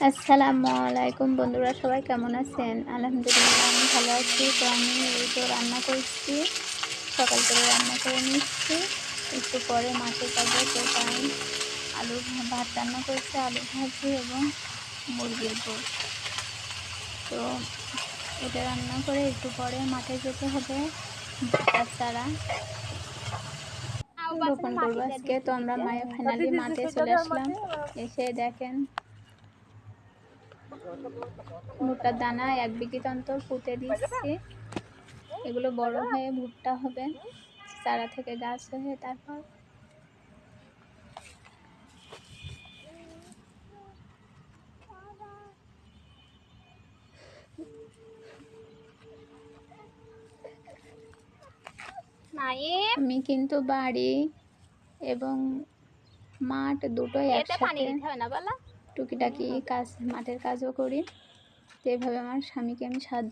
আসসালামু আলাইকুম বন্ধুরা, সবাই কেমন আছেন? আলহামদুলিল্লাহ আমি ভালো আছি। তো আমি এই তো রান্না করছি, সকাল করে রান্না করে নিচ্ছি। একটু পরে মাঠে যাবো, তো তাই ভাত রান্না করছি, আলু ভাজি এবং মুরগির ঝোল। তো এটা রান্না করে একটু পরে মাঠে যেতে হবে, ভুট্টার চারা রোপণ করবো আজকে। তো আমরা ফাইনালি মাঠে চলে আসলাম। এসে দেখেন ভুট্টার দানা 1 বিঘিত অন্তর পুঁতে দিচ্ছি। এগুলো বড় হয়ে ভুট্টা হবে, চারা থেকে গাছ হয়ে তারপর আমি কিন্তু বাড়ি এবং মাঠ দুটোই একসাথে টুকিটাকি কাজ, মাঠের কাজও করি। তো এভাবে আমার স্বামীকে আমি সাহায্য